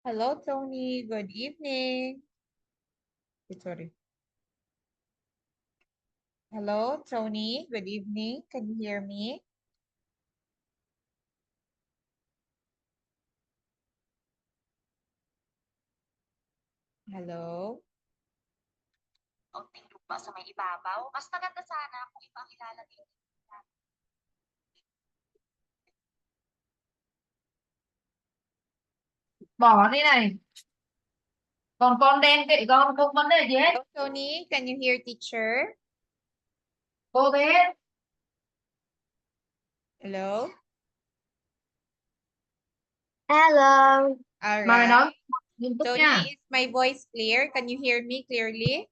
Hello, Tony. Good evening. Sorry. Hello, Tony. Good evening. Can you hear me? Hello. Konting lupa sa may ibabaw. Mas maganda sana kung ipakilala din. Bỏ đi này. Còn con đen kệ con không vấn đề gì hết. Hello, Tony. Can you hear teacher? Cô biết. Hello. Hello. All Mà mày nói right. nghiêm túc Tony, nha. is my voice clear? Can you hear me clearly?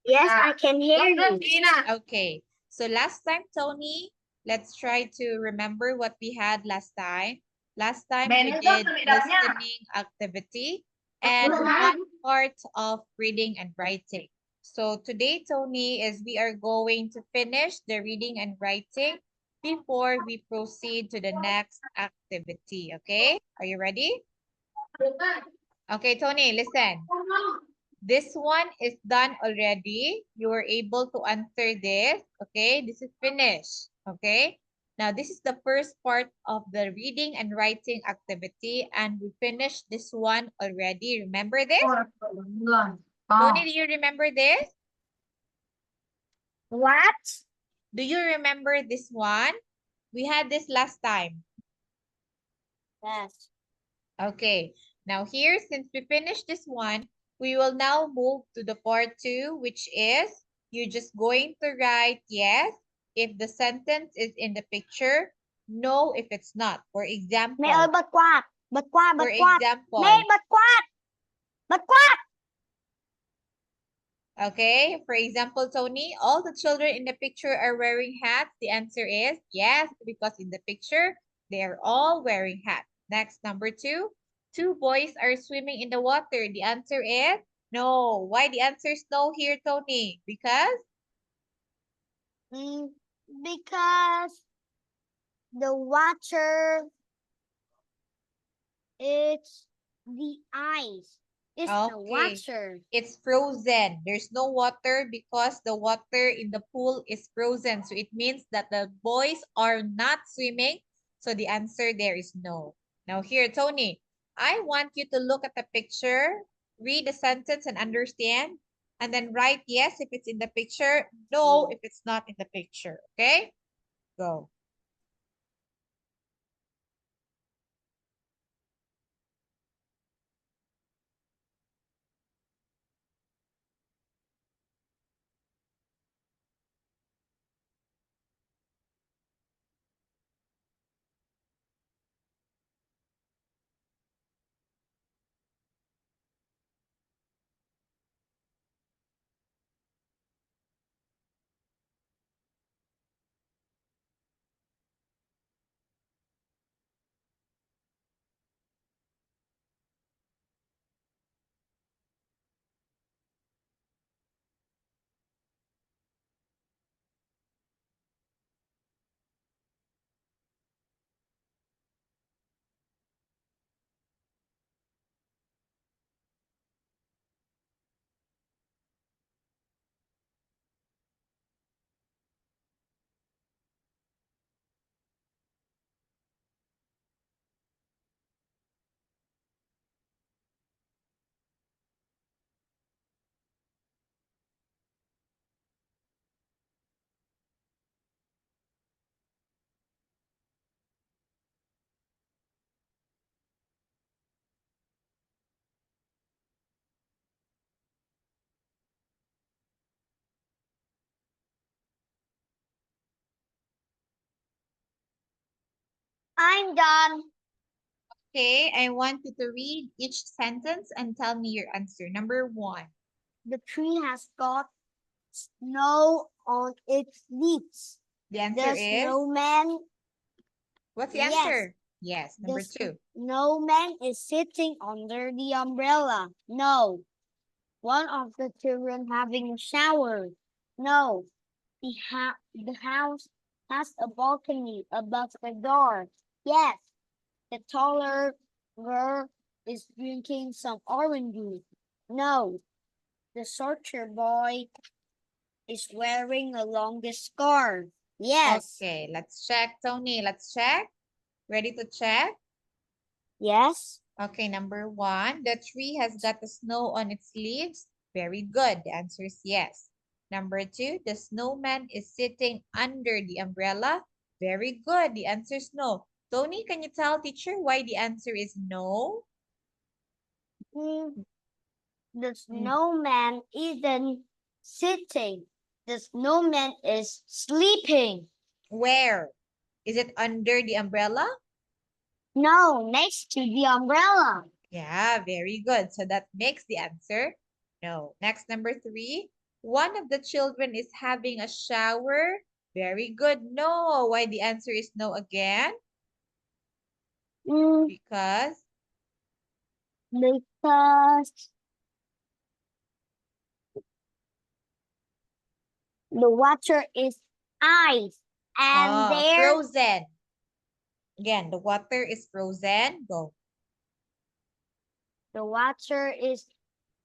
Yes, I can hear Rất you. kỹ nè. Okay. So last time, Tony, let's try to remember what we had last time. Last time Mẹ we nói rất did là bị đập nha. listening activity and one part of reading and writing. So today, Tony, is we are going to finish the reading and writing before we proceed to the next activity. Okay? Are you ready? Okay, Tony, listen. This one is done already. You were able to answer this. Okay, this is finished. Okay, now this is the first part of the reading and writing activity, and we finished this one already. Remember this? Tony, do you remember this? What? Do you remember this one? We had this last time. Yes. Okay, now here, since we finished this one, we will now move to the part 2, which is you're just going to write yes if the sentence is in the picture, no if it's not. For example, Mẹ ơi bật quạt, bật quạt, for bật quạt. example, Mẹ bật quạt. Bật quạt. okay, for example, Tony, all the children in the picture are wearing hats. The answer is yes, because in the picture, they are all wearing hats. Next, number 2, 2 boys are swimming in the water. The answer is no. Why the answer is no here, Tony? Because? Because the water is the ice. It's the Okay. water. It's frozen. There's no water because the water in the pool is frozen. So it means that the boys are not swimming. So the answer there is no. Now here, Tony, I want you to look at the picture, read the sentence and understand, and then write yes if it's in the picture, no if it's not in the picture. Okay? Go. I'm done. Okay, I want you to read each sentence and tell me your answer. Number 1. The tree has got snow on its leaves. The answer The is? snowman. What's the Yes. answer? Yes. Number The 2. snowman is sitting under the umbrella. No. One of the children having a shower. No. The house has a balcony above the door. Yes. The taller girl is drinking some orange juice. No, the shorter boy is wearing a longest scarf. Yes. Okay, let's check, Tony. Let's check. Ready to check? Yes. Okay, number 1, the tree has got the snow on its leaves. Very good. The answer is yes. Number 2, the snowman is sitting under the umbrella. Very good. The answer is no. Tony, can you tell teacher why the answer is no? The snowman isn't sitting. The snowman is sleeping. Where? Is it under the umbrella? No, next to the umbrella. Yeah, very good. So that makes the answer no. Next, number 3. One of the children is having a shower. Very good. No. Why the answer is no again? Mm, Because because the water is ice and there frozen. Again, the water is frozen. Go. the water is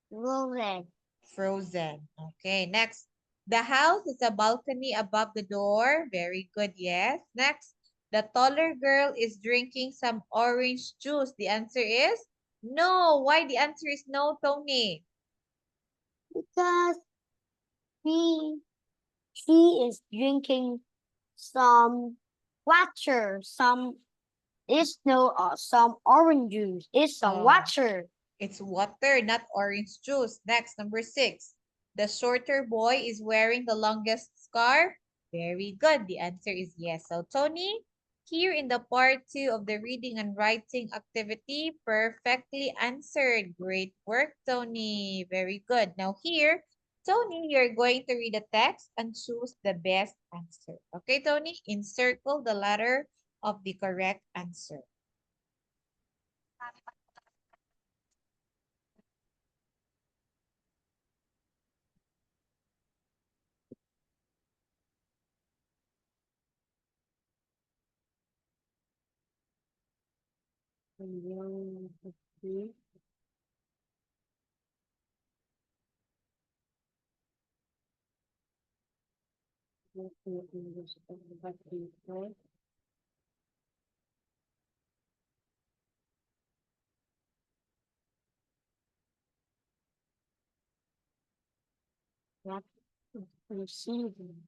frozen. Frozen. Okay, next. The house is a balcony above the door. Very good, yes. Next, the taller girl is drinking some orange juice. The answer is no. Why the answer is no, Tony? Because she she is drinking some water, some is no some orange juice. It's some Oh. water. It's water, not orange juice. Next, number 6. The shorter boy is wearing the longest scarf. Very good. The answer is yes. So, Tony, here in the part 2 of the reading and writing activity, perfectly answered. Great work, Tony. Very good. Now here, Tony, you're going to read the text and choose the best answer. Okay, Tony? Encircle the letter of the correct answer. Sabi pa, Receiving.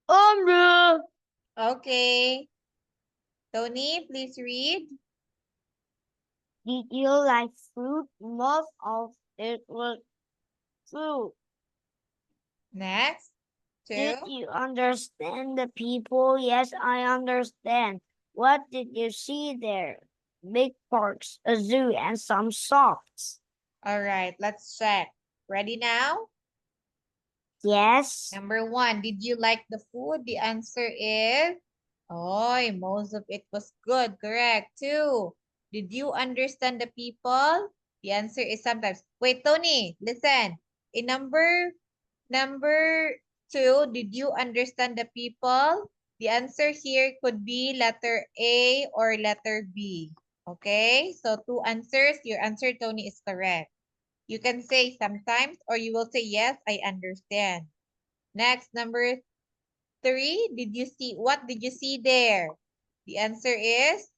Amra, Okay. Tony, please read. did you like fruit? Most of it was fruit. Next. 2. Did you understand the people? Yes, I understand. What did you see there? Big parks, a zoo, and some shops. All right, let's check. Ready now? Yes. Number 1, did you like the food? The answer is, oh, most of it was good. Correct. 2, did you understand the people? The answer is sometimes. Wait, Tony, listen. In number 2, did you understand the people? The answer here could be letter A or letter B. Okay, so 2 answers. Your answer, Tony, is correct. You can say sometimes or you will say, yes, I understand. Next, number 3, what did you see there? The answer is,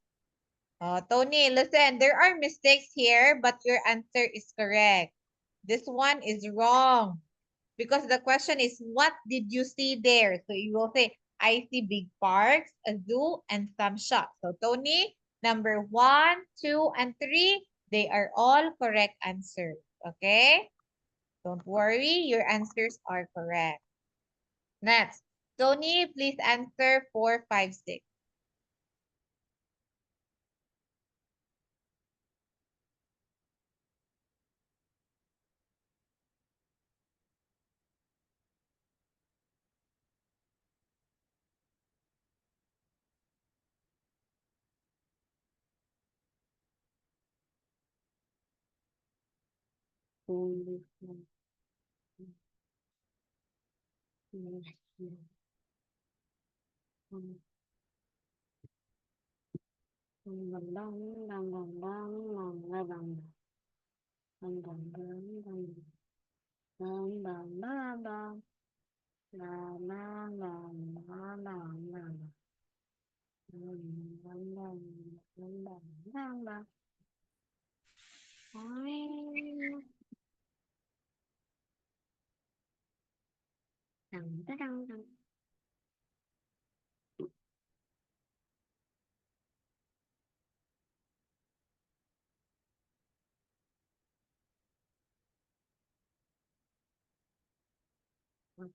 Tony, listen, there are mistakes here, but your answer is correct. This one is wrong because the question is, what did you see there? So you will say, I see big parks, a zoo, and some shops. So Tony, number 1, 2, and 3, they are all correct answers. Okay? Don't worry, your answers are correct. Next, Tony, please answer 4, 5, 6. What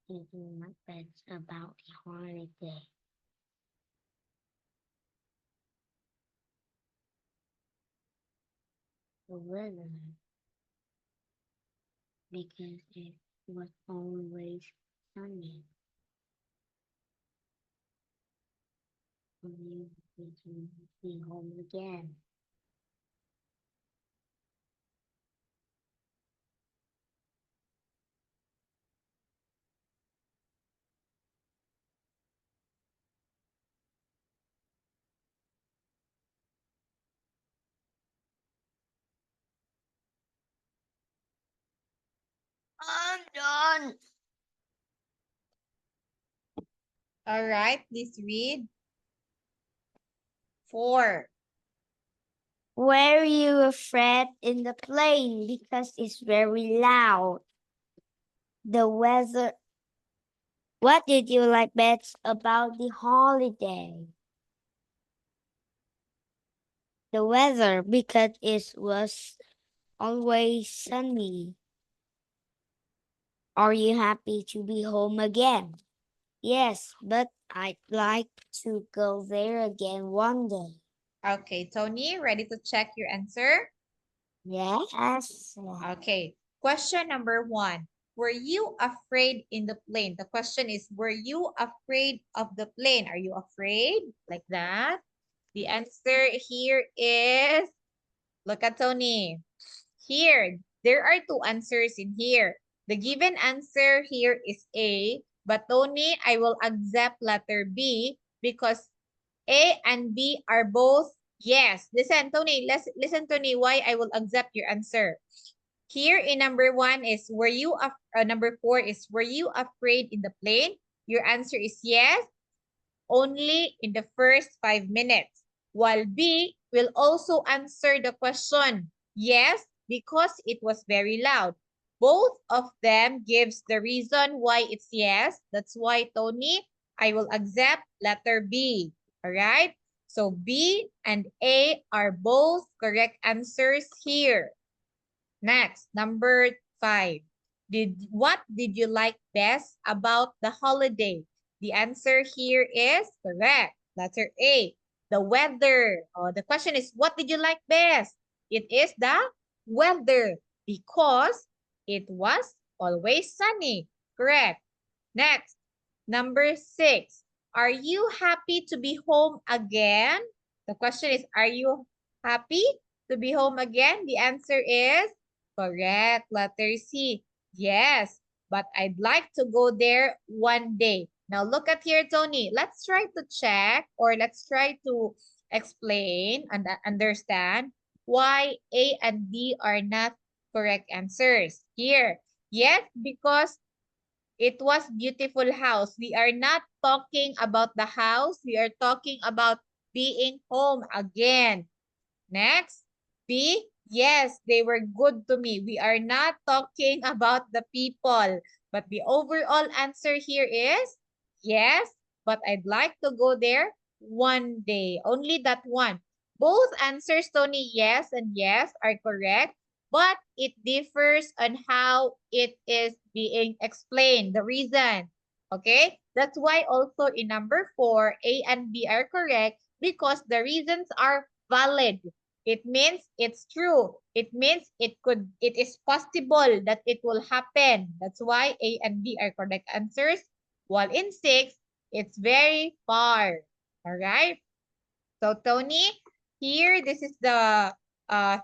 did you like best about the holiday? The weather, because it was always sunny. When you did be home again? I'm done. All right, please read. 4. Were you afraid in the plane because it's very loud? The weather. What did you like best about the holiday? The weather, because it was always sunny. Are you happy to be home again? Yes, but I'd like to go there again one day. Okay, Tony, ready to check your answer? Yes. Okay, question number 1. Were you afraid in the plane? The question is, were you afraid of the plane? Are you afraid? Like that? The answer here is, look at Tony. Here, there are 2 answers in here. The given answer here is A, but Tony, I will accept letter B because A and B are both yes. Listen, Tony, listen, Tony, why I will accept your answer. Here in number 1 is, were you, number 4 is, were you afraid in the plane? Your answer is yes, only in the first 5 minutes. While B will also answer the question, yes, because it was very loud. Both of them gives the reason why it's yes. That's why, Tony, I will accept letter B. All right? So B and A are both correct answers here. Next, number 5. What did you like best about the holiday? The answer here is correct. Letter A, the weather. Oh, the question is, what did you like best? It is the weather because it was always sunny. Correct. Next, number 6. Are you happy to be home again? The question is, are you happy to be home again? The answer is correct. Letter C. Yes, but I'd like to go there one day. Now look at here, Tony. Let's try to check or let's try to explain and understand why A and B are not correct answers. Here, yes, because it was beautiful house. We are not talking about the house. We are talking about being home again. Next, B, yes, they were good to me. We are not talking about the people. But the overall answer here is yes, but I'd like to go there one day. Only that one. Both answers, Tony, yes and yes, are correct, but it differs on how it is being explained, the reason. Okay? That's why also in number 4, A and B are correct because the reasons are valid. It means it's true. It means it is possible that it will happen. That's why A and B are correct answers. While in 6, it's very far. All right? So Tony, here, this is the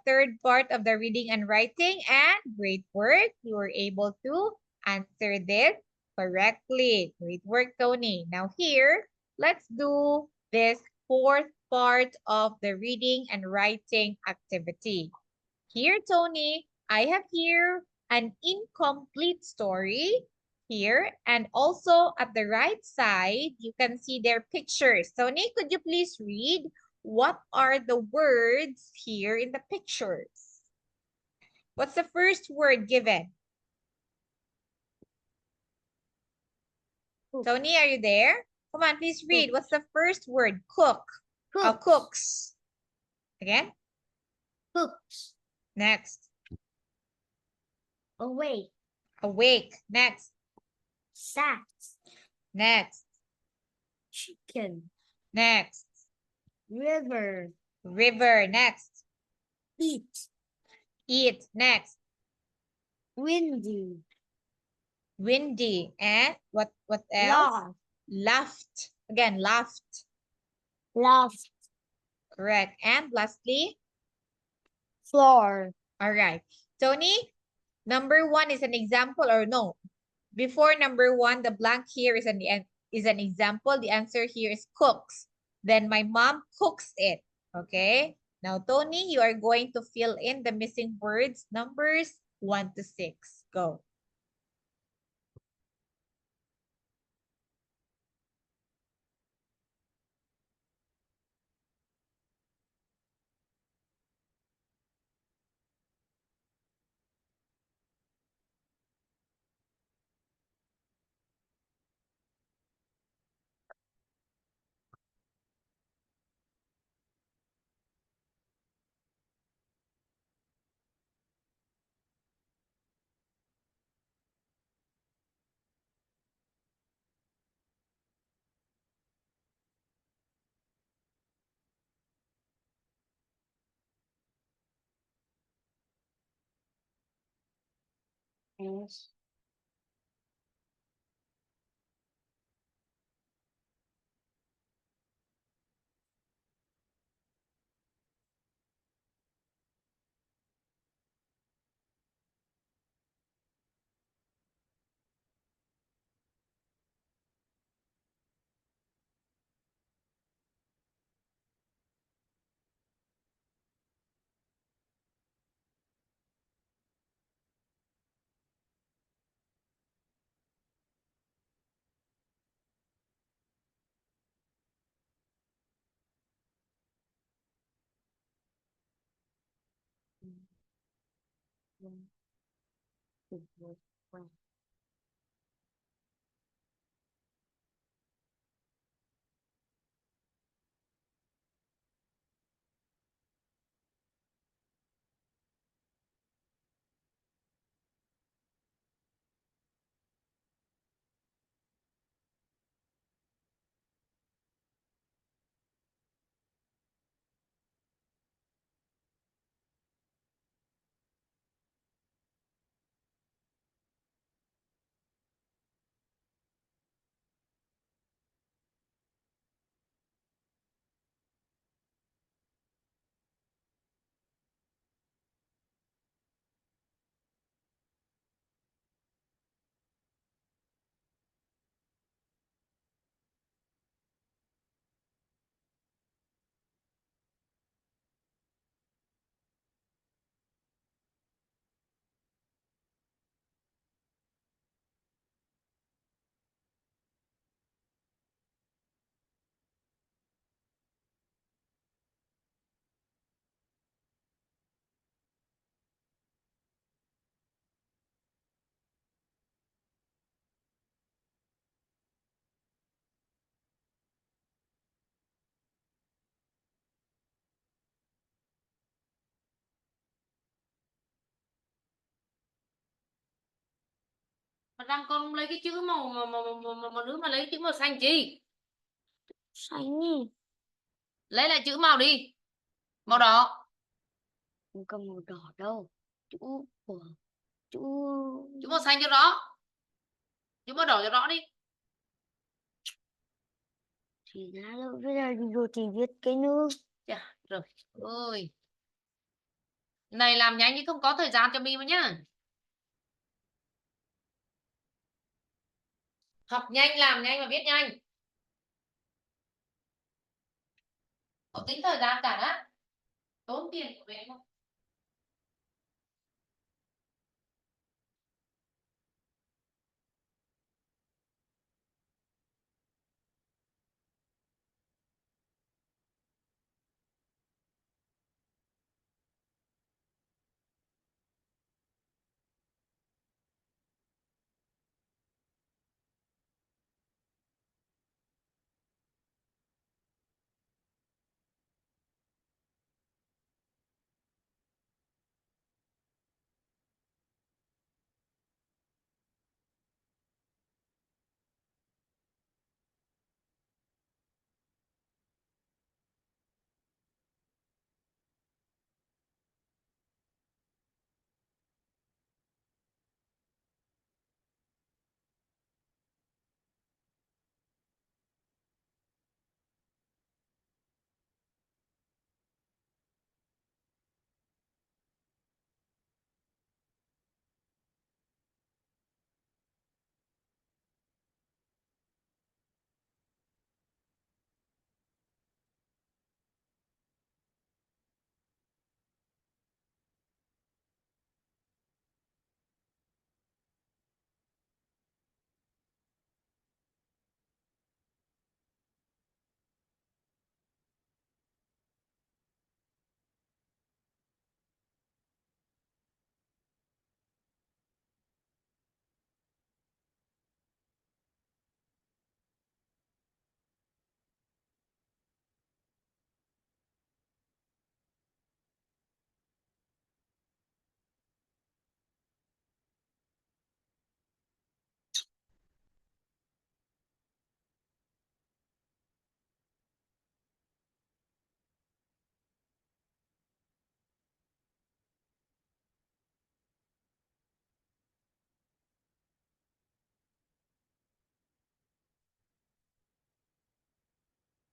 third part of the reading and writing, and great work. You were able to answer this correctly. Great work, Tony. Now here, let's do this fourth part of the reading and writing activity. Here, Tony, I have here an incomplete story here, and also at the right side, you can see their pictures. Tony, could you please read what are the words here in the pictures? What's the first word given? Cook. Tony, are you there? Come on, please read. What's the first word? Cook. Oh, Cooks. cooks. Again? Cooks. Next. Awake. Awake. Next. Sacks. Next. Chicken. Next. River. River. Next. Eat. Eat. Next. Windy. Windy. And what else? Laugh. Laughed. Again, laughed. Laugh. Correct. And lastly, Floor. all right. Tony, number one is an example, or no? Before number one, the blank here is an example. The answer here is cooks. Then my mom cooks it. Okay. Now, Tony, you are going to fill in the missing words, numbers 1 to 6. Go. Yes. Mà đang con lấy cái chữ màu đứa mà lấy chữ màu xanh chi? Xanh nhỉ? Lấy lại chữ màu đi. Màu đỏ. Không cần màu đỏ đâu. Chữ của chữ Chữ màu xanh cho rõ. Chữ màu đỏ cho rõ đi. thì ra đâu bây giờ rồi thì viết cái nữa. Chà, rồi ơi. Này làm nhanh chứ không có thời gian cho mi mà nhá. Học nhanh, làm nhanh và viết nhanh. Có tính thời gian cả đó. Tốn tiền của mẹ không?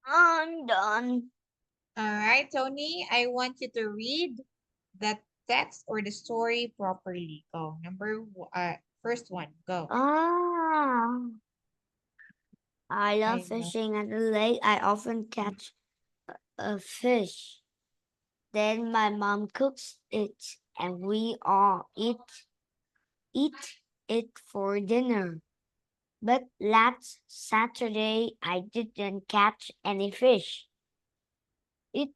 I'm done. All right, Tony, I want you to read the text or the story properly. Go. First one, go. Ah, I love I love- fishing at the lake. I often catch a fish. Then my mom cooks it and we all eat it for dinner. But last Saturday I didn't catch any fish. It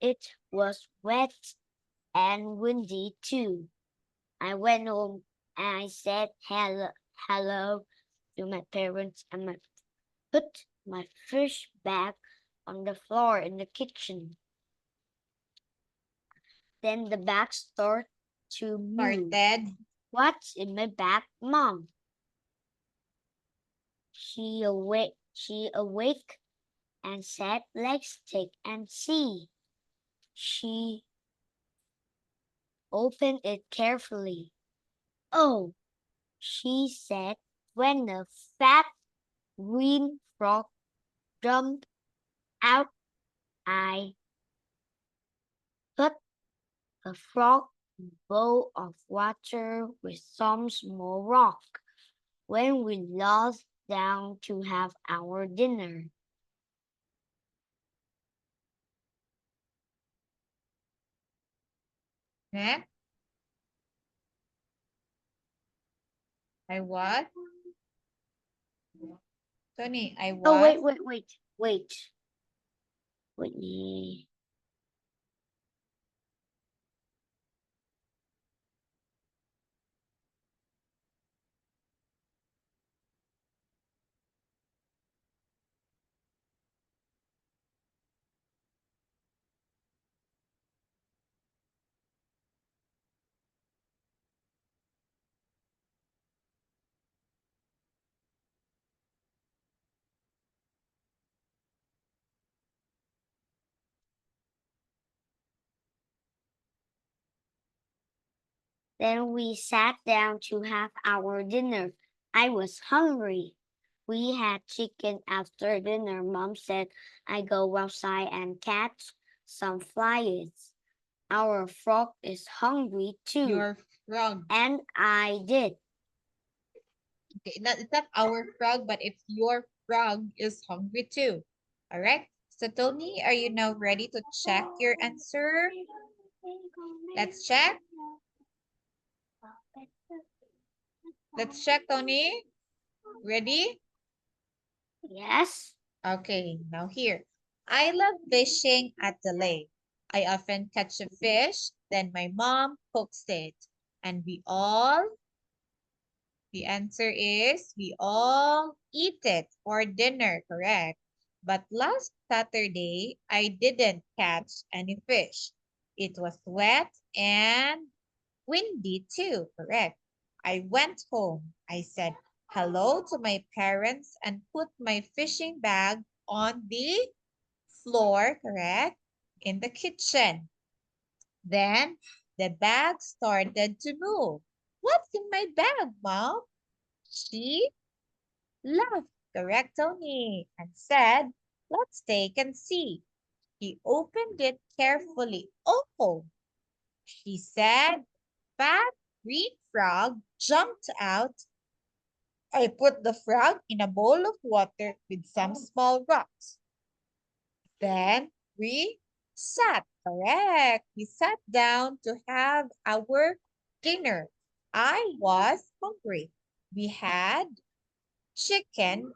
it was wet and windy too. I went home and I said hello to my parents and put my fish back on the floor in the kitchen. Then the bag started to move. Started. What's in my bag, Mom? She awake and said, let's take and see. She opened it carefully. Oh, she said when a fat green frog jumped out, I put a frog bowl of water with some small rock. When we lost down to have our dinner. Next. I what? Tony, I Oh, what? Whitney. Then we sat down to have our dinner. I was hungry. We had chicken after dinner. Mom said I go outside and catch some flies. Our frog is hungry too. Your frog. And I did. Okay, it's not our frog, but it's your frog is hungry too. All right. So Tony, are you now ready to check your answer? Let's check. Let's check, Tony. Ready? Yes. Okay, now here. I love fishing at the lake. I often catch a fish, then my mom cooks it. And the answer is we all eat it for dinner, correct? But last Saturday, I didn't catch any fish. It was wet and windy too, correct? I went home. I said hello to my parents and put my fishing bag on the floor, correct? In the kitchen. Then the bag started to move. What's in my bag, Mom? She laughed, correct, Tony, and said, let's take and see. He opened it carefully. Oh, she said, fat green frog jumped out. I put the frog in a bowl of water with some small rocks. Then we sat, correct. We sat down to have our dinner. I was hungry. We had chicken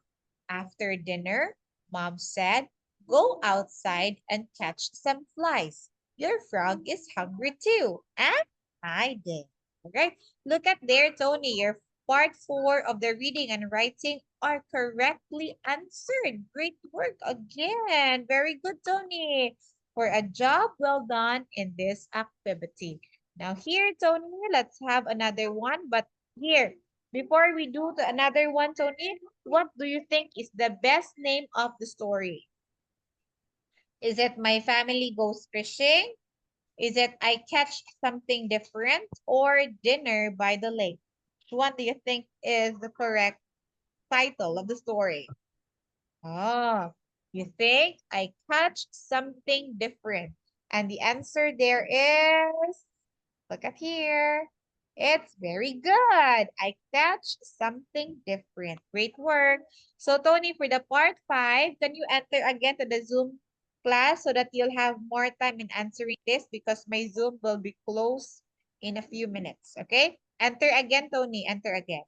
after dinner. Mom said, go outside and catch some flies. Your frog is hungry too. And I did. Okay. Look at there, Tony. Your part 4 of the reading and writing are correctly answered. Great work again. Very good, Tony. For a job well done in this activity. Now here, Tony, let's have another one. But here, before we do another one, Tony, what do you think is the best name of the story? Is it My Family Goes Fishing? Is it I Catch Something Different? Or Dinner by the Lake? Which one do you think is the correct title of the story? Oh, you think I catch something different. And the answer there is, look at here. It's very good. I catch something different. Great work. So, Tony, for the part 5, can you enter again to the Zoom class so that you'll have more time in answering this because my Zoom will be closed in a few minutes. Okay? Enter again, Tony. Enter again.